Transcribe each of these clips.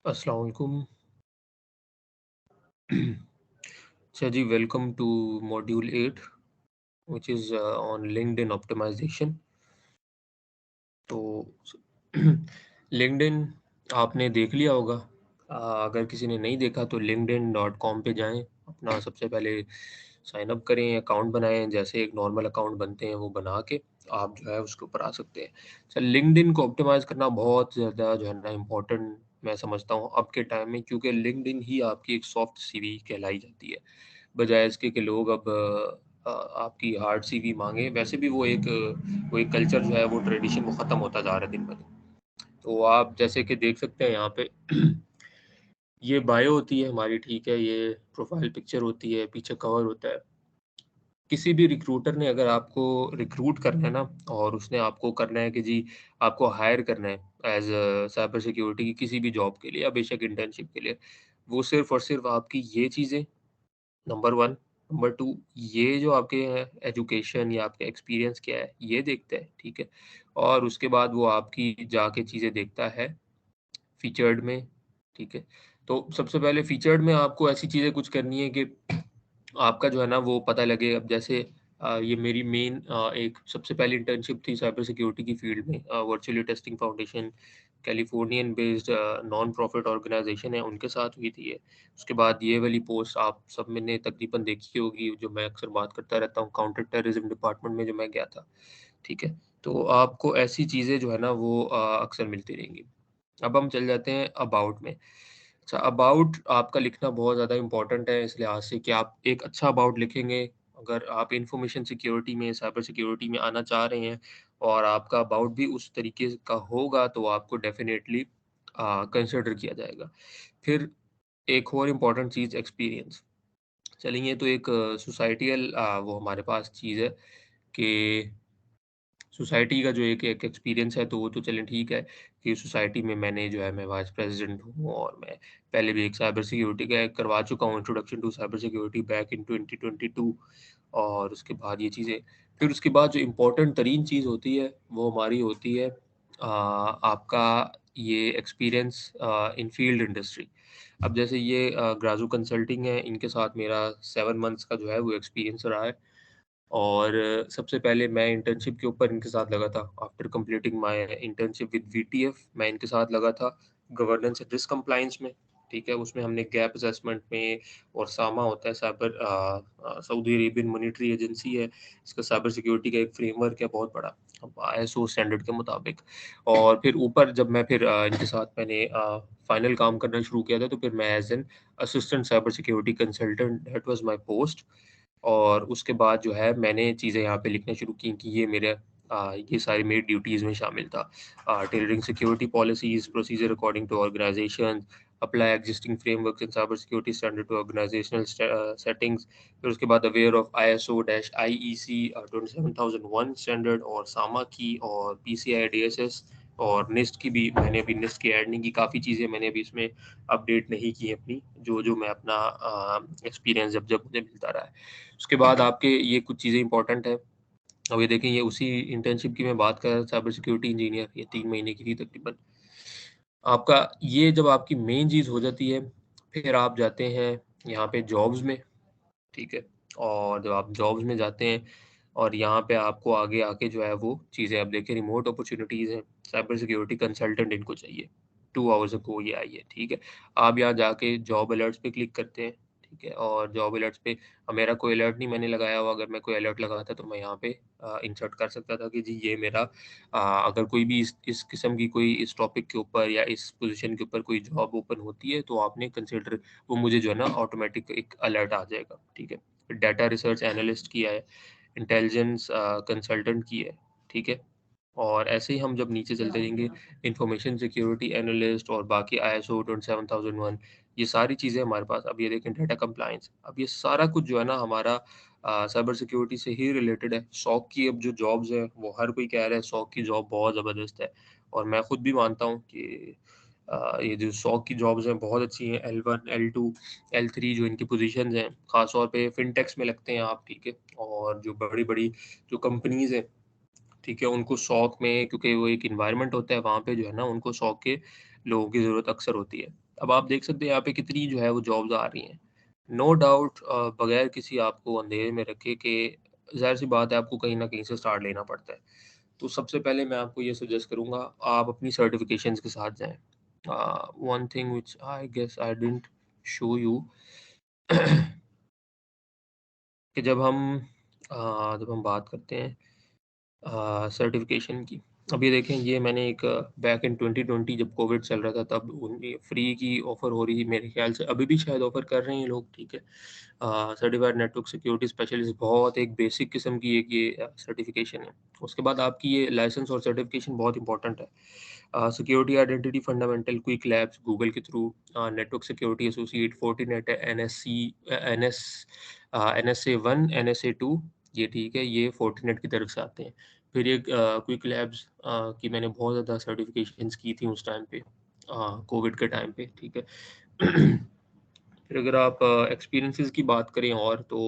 अस्सलाम वालेकुम। अच्छा जी, welcome to module 8 which is on LinkedIn optimisation. तो लिंक्डइन आपने देख लिया होगा। अगर किसी ने नहीं देखा तो linkedin.com पे जाएँ, अपना सबसे पहले साइन अप करें, अकाउंट बनाएँ, जैसे एक नॉर्मल अकाउंट बनते हैं वो बना के आप जो है उसके ऊपर आ सकते हैं। अच्छा, लिंक्डइन को ऑप्टिमाइज़ करना बहुत ज़्यादा जो है ना इम्पोर्टेंट मैं समझता हूँ अब के टाइम में, क्योंकि लिंक्डइन ही आपकी एक सॉफ्ट सीवी कहलाई जाती है। बजाय इसके कि लोग अब आपकी हार्ड सीवी माँगे, वैसे भी वो एक कल्चर जो है वो ट्रेडिशन वो ख़त्म होता जा रहा है दिन ब दिन। तो आप जैसे कि देख सकते हैं यहाँ पे ये बायो होती है हमारी, ठीक है, ये प्रोफ़ाइल पिक्चर होती है, पीछे कवर होता है। किसी भी रिक्रूटर ने अगर आपको रिक्रूट करना है ना, और उसने आपको करना है कि जी आपको हायर करना है एज़ साइबर सिक्योरिटी की किसी भी जॉब के लिए या बेशक इंटर्नशिप के लिए, वो सिर्फ़ और सिर्फ़ आपकी ये चीज़ें नंबर 1, नंबर 2 ये जो आपके एजुकेशन या आपका एक्सपीरियंस क्या है, ये देखता है, ठीक है? और उसके बाद वो आपकी जाके चीज़ें देखता है फीचर्ड में, ठीक है? तो सबसे पहले फीचर्ड में आपको ऐसी चीज़ें कुछ करनी है कि आपका जो है ना वो पता लगे। अब जैसे ये मेरी मेन एक सबसे पहली इंटर्नशिप थी साइबर सिक्योरिटी की फील्ड में, virtually testing foundation Californian based non profit organisation है, उनके साथ हुई थी ये। उसके बाद ये वाली पोस्ट आप सब मैंने तकरीबन देखी होगी, जो मैं अक्सर बात करता रहता हूँ, काउंटर टेररिज्म डिपार्टमेंट में जो मैं गया था, ठीक है? तो आपको ऐसी चीज़ें जो है ना वो अक्सर मिलती रहेंगी। अब हम चल जाते हैं अबाउट में। अच्छा, अबाउट आपका लिखना बहुत ज़्यादा इम्पोर्टेंट है इस लिहाज़ से कि आप एक अच्छा अबाउट लिखेंगे, अगर आप इन्फॉर्मेशन सिक्योरिटी में, साइबर सिक्योरिटी में आना चाह रहे हैं और आपका अबाउट भी उस तरीके का होगा, तो आपको डेफ़िनेटली कंसिडर किया जाएगा। फिर एक और इम्पोर्टेंट चीज़ एक्सपीरियंस। चलिए, ये तो एक सोसाइटियल वो हमारे पास चीज़ है कि सोसाइटी का जो एक एक एक्सपीरियंस है, तो वो तो चलें ठीक है कि सोसाइटी में मैंने जो है मैं वाइस प्रेज़िडेंट हूँ और मैं पहले भी एक साइबर सिक्योरिटी का एक करवा चुका हूँ, introduction to cyber security back in 2022। और उसके बाद ये चीज़ें, फिर उसके बाद जो इम्पोर्टेंट तरीन चीज़ होती है, वो हमारी होती है आपका ये एक्सपीरियंस इन फील्ड इंडस्ट्री। अब जैसे ये ग्राज़ू कंसल्टिंग है, इनके साथ मेरा 7 मंथ्स का जो है वो एक्सपीरियंस रहा है। और सबसे पहले मैं इंटर्नशिप के ऊपर इनके साथ लगा था। After completing my internship with VTF मैं इनके साथ लगा था गवर्नेंस एंड रिस्क कंप्लायंस में, ठीक है? उसमें हमने गैप असेसमेंट में, और सामा होता है cyber Saudi Arabian monetary agency है, इसका साइबर सिक्योरिटी का एक फ्रेमवर्क है बहुत बड़ा, आईएसओ स्टैंडर्ड के मुताबिक। और फिर ऊपर जब मैं फिर इनके साथ मैंने फाइनल काम करना शुरू किया था, तो फिर मैं as an assistant cyber security consultant, that was my post. और उसके बाद जो है मैंने चीज़ें यहाँ पे लिखना शुरू की कि ये मेरे ये सारी मेरी ड्यूटीज़ में शामिल था। Tailoring security policies, procedure according to organisation, apply existing frameworks in cyber security standard to organisational settings. फिर उसके बाद अवेयर ऑफ ISO-IEC 27001 स्टैंडर्ड और सामा की और PCI DSS और निस्ट की भी मैंने अभी निस्ट की ऐड नहीं की, काफ़ी चीज़ें मैंने अभी इसमें अपडेट नहीं की है अपनी, जो मैं अपना एक्सपीरियंस जब मुझे मिलता रहा है। उसके बाद आपके ये कुछ चीज़ें इंपॉर्टेंट है। अब ये देखें, ये उसी इंटर्नशिप की मैं बात कर रहा था, साइबर सिक्योरिटी इंजीनियर, ये 3 महीने की थी तकरीबन। आपका ये जब आपकी मेन चीज़ हो जाती है, फिर आप जाते हैं यहाँ पे जॉब्स में, ठीक है? और जब आप जॉब्स में जाते हैं और यहाँ पे आपको आगे आके जो है वो चीज़ें, अब देखिए रिमोट अपॉर्च्युनिटीज़ हैं, साइबर सिक्योरिटी कंसल्टेंट इनको चाहिए। 2 आवर्स अगो ये आई है, ठीक है? आप यहाँ जाके जॉब अलर्ट्स पे क्लिक करते हैं, ठीक है? और जॉब अलर्ट्स पे मेरा कोई अलर्ट नहीं मैंने लगाया हुआ, अगर मैं कोई अलर्ट लगाता तो मैं यहाँ पे इंसर्ट कर सकता था कि जी ये मेरा अगर कोई भी इस किस्म की कोई इस टॉपिक के ऊपर या इस पोज़ीशन के ऊपर कोई जॉब ओपन होती है, तो आपने कंसिडर, वो मुझे जो है ना ऑटोमैटिक एक अलर्ट आ जाएगा, ठीक है? डाटा रिसर्च एनालिस्ट किया है, इंटेलिजेंस कंसल्टेंट की है, ठीक है? और ऐसे ही हम जब नीचे चलते जाएँगे, इंफॉर्मेशन सिक्योरिटी एनालिस्ट और बाकी ISO 27001, ये सारी चीज़ें हमारे पास। अब ये देखें डाटा कंप्लायंस, अब ये सारा कुछ जो है ना हमारा साइबर सिक्योरिटी से ही रिलेटेड है। SOC की अब जो जॉब्स हैं, वो हर कोई कह रहा है SOC की जॉब बहुत ज़बरदस्त है, और मैं खुद भी मानता हूँ कि ये जो SOC की जॉब्स हैं बहुत अच्छी हैं। L1, L2, L3 जो इनकी पोज़ीशंस हैं, ख़ास तौर पे फिनटेक्स में लगते हैं आप, ठीक है? और जो बड़ी-बड़ी जो कंपनीज़ हैं, ठीक है, उनको शौक में, क्योंकि वो एक एनवायरनमेंट होता है वहाँ पे जो है ना उनको शौक के लोगों की ज़रूरत अक्सर होती है। अब आप देख सकते हैं यहाँ पे कितनी जो है वो जॉब्स आ रही हैं। नो डाउट बगैर किसी आपको अंधेरे में रखे के ज़ाहिर-सी बात है आपको कहीं न कहीं से स्टार्ट लेना पड़ता है। तो सबसे पहले मैं आपको ये सजेस्ट करूँगा आप अपनी सर्टिफ़िकेशंस के साथ जाएँ। One thing which I guess I didn't show you कि जब हम बात करते हैं सर्टिफ़िकेशन की। अब ये देखें ये मैंने एक बैक इन 2020 जब कोविड चल रहा था तब उनकी फ्री की ऑफ़र हो रही है मेरे ख़्याल से अभी भी शायद ऑफ़र कर रहे हैं लोग, ठीक है। सर्टिफ़ाइड नेटवर्क सिक्योरिटी स्पेशलिस्ट बहुत एक बेसिक किस्म की एक ये सर्टिफ़िकेशन है। उसके बाद आपकी ये लाइसेंस और सर्टिफ़िकेशन बहुत इम्पोर्टेंट है। Security identity fundamental quick labs Google के थ्रू network security associate Fortinet NSC NSA 1 NSA 2 ये ठीक है ये फोर्टिनेट की तरफ से आते हैं। फिर एक क्विक लैब्स की मैंने बहुत ज़्यादा सर्टिफिकेशंस की थी उस टाइम पे कोविड के टाइम पे ठीक है। फिर अगर आप एक्सपीरियंसेस की बात करें और तो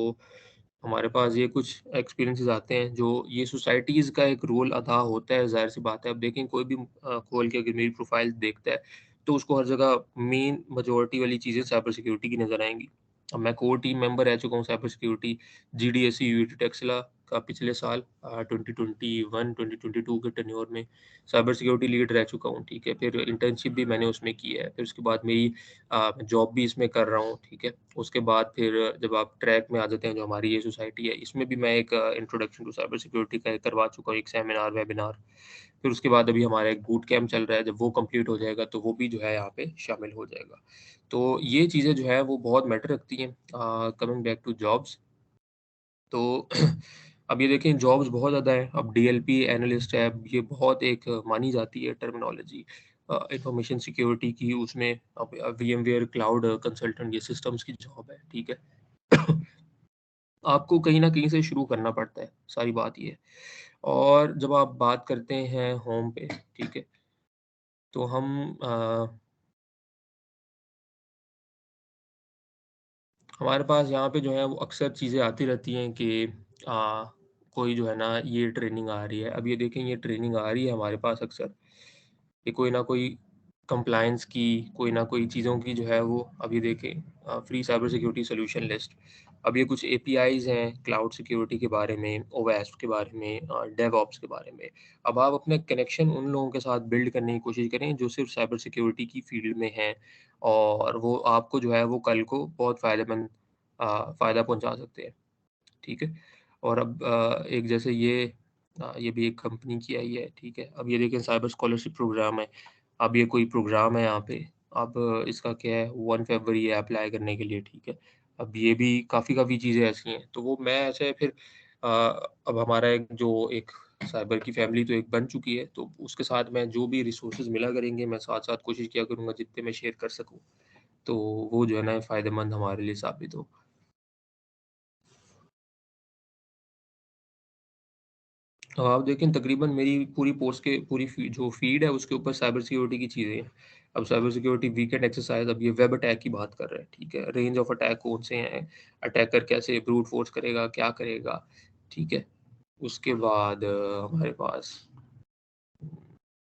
हमारे पास ये कुछ एक्सपीरियंसेस आते हैं जो ये सोसाइटीज़ का एक रोल अदा होता है, ज़ाहिर-सी बात है। अब देखें कोई भी खोल के अगर मेरी प्रोफ़ाइल देखता है, तो उसको हर जगह मेन मेजॉरिटी वाली चीज़ें साइबर सिक्योरिटी की नज़र आएँगी। अब मैं कोर टीम मेंबर रह चुका हूँ साइबर सिक्योरिटी जीडीएसई यूएटी टेक्सला का पिछले साल 2021-2022 के टेन्योर में साइबर सिक्योरिटी लीड रह चुका हूँ, ठीक है। फिर इंटर्नशिप भी मैंने उसमें की है। फिर उसके बाद मेरी जॉब भी इसमें कर रहा हूँ, ठीक है। उसके बाद फिर जब आप ट्रैक में आ जाते हैं जो हमारी ये सोसाइटी है, इसमें भी मैं एक इंट्रोडक्शन टू साइबर सिक्योरिटी का एक करवा चुका हूँ, एक सेमिनार, वेबिनार। फिर उसके बाद अभी हमारा एक बूट कैम्प चल रहा है, जब वो कंप्लीट हो जाएगा तो वो भी जो है यहाँ पे शामिल हो जाएगा। तो ये चीज़ें जो है वो बहुत मैटर रखती हैं। कमिंग बैक टू जॉब्स तो अब ये देखें जॉब्स बहुत ज़्यादा हैं। अब डीएलपी एनालिस्ट है, अब ये बहुत एक मानी जाती है टर्मिनोलॉजी इन्फॉर्मेशन सिक्योरिटी की उसमें अब वीएमवेयर क्लाउड कंसल्टेंट ये सिस्टम्स की जॉब है, ठीक है। आपको कहीं न कहीं से शुरू करना पड़ता है, सारी बात ये है। और जब आप बात करते हैं होम पे, ठीक है, तो हमारे पास यहाँ पे जो है वो अक्सर चीज़ें आती रहती हैं कि अ, कोई जो है ना ये ट्रेनिंग आ रही है। अब ये देखें ये ट्रेनिंग आ रही है हमारे पास अक्सर, कि कोई ना कोई कंप्लायंस की, कोई ना कोई चीज़ों की जो है वो अब ये देखें free cyber security solution list. अब ये कुछ एपीआईज़ हैं क्लाउड सिक्योरिटी के बारे में, ओवास्प के बारे में डेवऑप्स के बारे में। अब आप अपने कनेक्शन उन लोगों के साथ बिल्ड करने की कोशिश करें जो सिर्फ़ साइबर सिक्योरिटी की फ़ील्ड में हैं और वो आपको जो है वो कल को बहुत फ़ायदा पहुँचा सकते हैं। ठीक है? और अब एक जैसे ये भी एक कंपनी की आई है, ठीक है? अब ये देखिए साइबर स्कॉलरशिप प्रोग्राम है। अब ये कोई प्रोग्राम है यहाँ पे, अब इसका क्या है 1 फरवरी है अप्लाई करने के लिए, ठीक है? अब ये भी काफ़ी चीज़ें ऐसी हैं, तो वो मैं ऐसे फिर अ, अब हमारा एक साइबर की फैमिली तो एक बन चुकी है, तो उसके साथ मैं जो भी रिसोर्सेज़ मिला करेंगे, मैं साथ-साथ कोशिश किया करूँगा जितने मैं शेयर कर सकूँ, तो वो जो है ना फ़ायदेमंद हमारे लिए साबित हो। आप देखें तकरीबन मेरी पूरी पोस्ट के पूरी जो फ़ीड है उसके ऊपर साइबर सिक्योरिटी की चीज़ें हैं। अब साइबर सिक्योरिटी वीकेंड एक्सरसाइज़ अब ये वेब अटैक की बात कर रहे हैं, ठीक है? रेंज ऑफ अटैक कौन से हैं? अटैकर कैसे ब्रूट फ़ोर्स करेगा, क्या करेगा, ठीक है? उसके बाद हमारे पास